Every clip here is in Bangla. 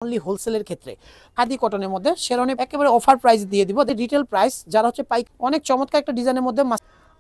অনলি হোলসেলের ক্ষেত্রে খাদি কটনের মধ্যে শেরওয়ানি একেবারে অফার প্রাইস দিয়ে দিব। রিটেল প্রাইস যারা হচ্ছে পাইক অনেক চমৎকার একটা ডিজাইনের মধ্যে।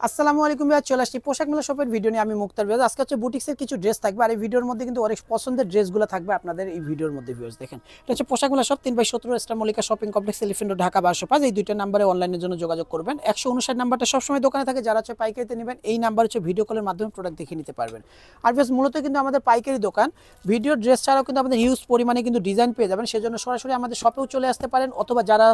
আসসালামু আলাইকুম ভাইয়া, চলে আসছি পোশাক মেলা শপের ভিডিও নিয়ে। আমি মুক্তার ভিউয়ার্স। আজকে হচ্ছে বুটিক্সের কিছু ড্রেস থাকবে, আর এই ভিডিওর মধ্যে কিন্তু অনেক পছন্দের ড্রেসগুলো থাকবে আপনাদের এই ভিডিওর মধ্যে। ভিউয়ার্স দেখেন, এটা হচ্ছে পোশাক মেলা shop 3/17 star Mallika shopping complex, elephant road, Dhaka 1205। এই দুইটা নাম্বারে অনলাইনের জন্য যোগাযোগ করবেন। 159 নাম্বারটা সবসময় দোকানে থাকে। যারা হচ্ছে পাইকারিতে নেবেন এই নাম্বার হচ্ছে ভিডিও কলের মাধ্যমে প্রোডাক্ট দেখে নিতে পারবেন। আর ভিউয়ার্স মূলত কিন্তু আমাদের পাইকারি দোকান, ভিডিও ড্রেস ছাড়াও কিন্তু আমাদের হিউজ পরিমাণে কিন্তু ডিজাইন পেয়ে যাবেন। সেজন্য সরাসরি আমাদের শপেও চলে আসতে পারেন, অথবা যারা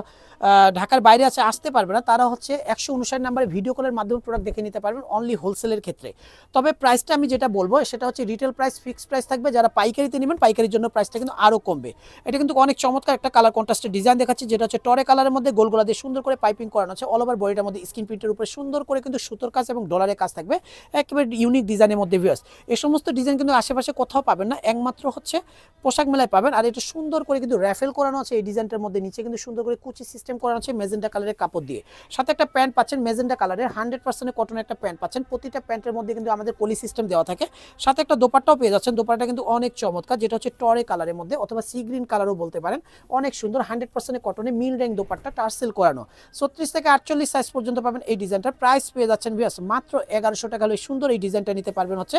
ঢাকার বাইরে আছে আসতে পারবে না তারা হচ্ছে 159 নাম্বারে ভিডিও কলের মাধ্যমে প্রোডাক্ট দেখে নিতে পারবেন অনলি হোলসেলের ক্ষেত্রে। তবে প্রাইসটা আমি যেটা বলবো সেটা হচ্ছে রিটেল প্রাইস, ফিক্সড প্রাইস থাকবে। যারা পাইকারিতে নেবেন পাইকারির জন্য প্রাইসটা কিন্তু আরও কমবে। এটা কিন্তু অনেক চমৎকার একটা কালার কন্ট্রাস্টের ডিজাইন দেখাচ্ছি, যেটা হচ্ছে টরে কালারের মধ্যে গোলগোলা দিয়ে সুন্দর করে পাইপিং করানো আছে। অল ওভার বডিটার মধ্যে স্ক্রিন প্রিন্টের উপরে সুন্দর করে কিন্তু সুতোর কাজ এবং ডলারের কাজ থাকবে, একেবারে ইউনিক ডিজাইনের মধ্যে। ভিউয়ার্স এই সমস্ত ডিজাইন কিন্তু আশেপাশে কোথাও পাবেন না, একমাত্র হচ্ছে পোশাক মেলায় পাবেন। আর এটা সুন্দর করে কিন্তু র্যাফেল করানো আছে এই ডিজাইনটার মধ্যে। নিচে কিন্তু সুন্দর করে কুচি সিস্টেম করানো আছে মেজেন্টা কালারের কাপড় দিয়ে। সাথে একটা প্যান্ট পাচ্ছেন মেজেন্টা কালারের, 100% কটনের একটা প্যান্ট পাচ্ছেন। প্রতিটা প্যান্টের মধ্যে কিন্তু আমাদের পলি সিস্টেম দেওয়া থাকে। সাথে একটা দোপাট্টাও পেয়ে যাচ্ছেন। দোপাট্টা কিন্তু অনেক চমৎকার, যেটা হচ্ছে টরে কালারের মধ্যে অথবা সি গ্রিন কালারও বলতে পারেন। অনেক সুন্দর 100% কটনে মিল র্যাং দোপাট্টা, টার্সেল করানো। 36 থেকে 48 সাইজ পর্যন্ত পাবেন এই ডিজাইনটার। প্রাইস পেয়ে যাচ্ছেন ভিউয়ার্স মাত্র 1100 টাকা হলে সুন্দর এই ডিজাইনটা নিতে পারবেন হচ্ছে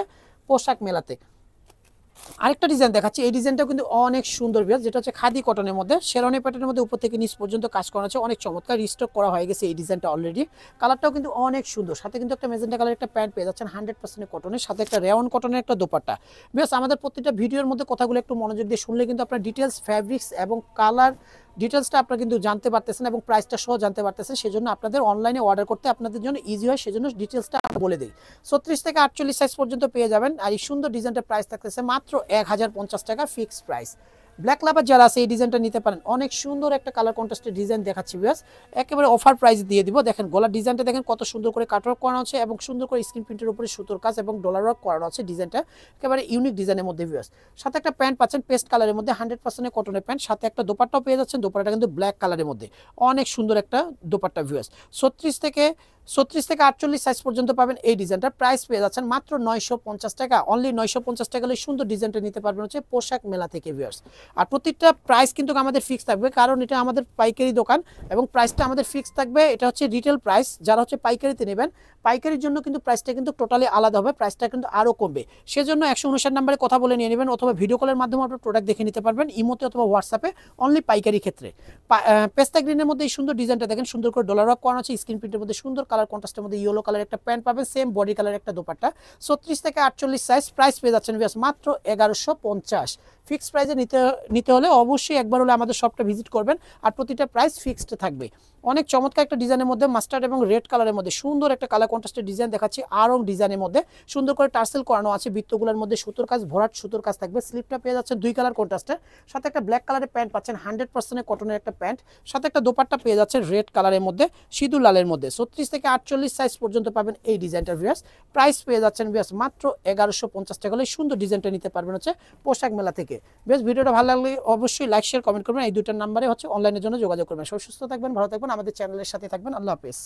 পোশাক মেলাতে। আরেকটা ডিজাইন দেখাচ্ছি, এই ডিজাইনটাও কিন্তু অনেক সুন্দর ভিউয়ার্স, যেটা হচ্ছে খাদি কটনের মধ্যে শেরওয়ানি প্যাটার্নের মধ্যে উপর থেকে নিচ পর্যন্ত কাজ করা আছে। অনেক চমৎকার, রিস্টক করা হয়ে গেছে এই ডিজাইনটা অলরেডি। কালারটাও কিন্তু অনেক সুন্দর। সাথে কিন্তু একটা মেজেন্টা কালারের একটা প্যান্ট পেয়ে যাচ্ছেন 100% কটনের, সাথে একটা রেওয়ান কটনের একটা দোপাট্টা। ভিউয়ার্স আমাদের প্রত্যেকটা ভিডিওর মধ্যে কথাগুলো একটু মনোযোগ দিয়ে শুনলে কিন্তু আপনার ডিটেলস, ফ্যাব্রিক্স এবং কালার ডিটেলসটা আপনারা কিন্তু জানতে পারতেছেন এবং প্রাইসটা সহ জানতে পারতেছেন। সেজন্য আপনাদের অনলাইনে অর্ডার করতে আপনাদের জন্য ইজি হয়, সেজন্য ডিটেলসটা বলে দিই। 36 থেকে 48 সাইজ পর্যন্ত পেয়ে যাবেন। আর এই সুন্দর ডিজাইনটার প্রাইস থাকতেছে মাত্র 1050 টাকা ফিক্সড প্রাইস। ব্ল্যাক লাভার যারা আছে এই ডিজাইনটা নিতে পারেন। অনেক সুন্দর একটা কালার কন্ট্রাস্টের ডিজাইন দেখাচ্ছি ভিউয়ার্স, একেবারে অফার প্রাইস দিয়ে দিব। দেখেন গলার ডিজাইনটা দেখেন কত সুন্দর করে কাটওয়ার্ক করানো আছে এবং সুন্দর করে স্ক্রিন প্রিন্টের উপরে সুতোর কাজ এবং ডলার ওয়ার্ক করানো আছে। ডিজাইনটা একেবারে ইউনিক ডিজাইনের মধ্যে ভিউয়ার্স। সাথে একটা প্যান্ট পাচ্ছেন পেস্ট কালারের মধ্যে, 100% কটনের প্যান্ট। সাথে একটা দোপাট্টাও পেয়ে যাচ্ছেন। দোপাট্টা কিন্তু ব্ল্যাক কালারের মধ্যে, অনেক সুন্দর একটা দোপাট্টা ভিউয়ার্স। 36 থেকে 48 সাইজ পর্যন্ত পাবেন এই ডিজাইনটা। প্রাইস পেয়ে যাচ্ছেন মাত্র 950 টাকা। অনলি 950 টাকা হলে সুন্দর ডিজাইনটা নিতে পারবেন হচ্ছে পোশাক মেলা থেকে ভিউয়ার্স। আর প্রত্যেকটা প্রাইস কিন্তু আমাদের ফিক্স থাকবে, কারণ এটা আমাদের পাইকারি দোকান এবং প্রাইসটা আমাদের ফিক্স থাকবে। এটা হচ্ছে রিটেল প্রাইস। যারা হচ্ছে পাইকারিতে নেবেন পাইকারির জন্য কিন্তু প্রাইসটা কিন্তু টোটালি আলাদা হবে, প্রাইসটা কিন্তু আরও কমবে। সেজন্য 159 নাম্বারে কথা বলে নিয়ে নেবেন, অথবা ভিডিও কলের মাধ্যমে আপনার প্রোডাক্ট দেখে নিতে পারবেন ইমোতে অথবা হোয়াটসঅ্যাপে, অনলি পাইকারি ক্ষেত্রে। পেস্তা গ্রিনের মধ্যে এই সুন্দর ডিজাইনটা দেখেন, সুন্দর করে ডলার ওয়ার্ক করানো আছে। স্ক্রিন প্রিন্টের মধ্যে সুন্দর কালার কন্ট্রাস্টের মধ্যে ইয়েলো কালার একটা প্যান্ট পাবেন, সেম বডি কালার একটা দোপাট্টা। 36 থেকে 48 সাইজ। প্রাইস পেয়ে যাচ্ছেন ভিউয়ার্স মাত্র 1150। ফিক্সড প্রাইসে নিতে হলে অবশ্যই একবার হলে আমাদের শপটা ভিজিট করবেন। আর প্রতিটা প্রাইস ফিক্সড থাকবে। অনেক চমৎকার একটা ডিজাইনের মধ্যে মাস্টার্ড এবং রেড কালারের মধ্যে সুন্দর একটা কালার কন্ট্রাস্টের ডিজাইন দেখাচ্ছি। আরং ডিজাইনের মধ্যে সুন্দর করে টার্সেল করানো আছে। বৃত্তগুলোর মধ্যে সুতোর কাজ, ভরাট সুতোর কাজ থাকবে। স্লিপটা পেয়ে যাচ্ছে 2 কালার কন্ট্রাস্টের, সাথে একটা ব্ল্যাক কালারের প্যান্ট পাচ্ছেন, 100% কটনের একটা প্যান্ট। সাথে একটা দোপাট্টা পেয়ে যাচ্ছে রেড কালারের মধ্যে, সিঁদুর লালের মধ্যে। 36 থেকে 48 সাইজ পর্যন্ত পাবেন এই ডিজাইনটার ভিউয়ার্স। প্রাইস পেয়ে যাচ্ছেন ভিউয়ার্স মাত্র 1150 টাকা হলে সুন্দর ডিজাইনটা নিতে পারবেন হচ্ছে পোশাক মেলা থেকে। বেশ ভিডিওটা ভালো লাগলে অবশ্যই লাইক শেয়ার কমেন্ট করবেন। এই দুইটার নাম্বারে হচ্ছে অনলাইনের জন্য যোগাযোগ করবেন। সুস্থ থাকবেন, ভালো থাকবেন, আমাদের চ্যানেলের সাথে থাকবেন। আল্লাহ হাফেজ।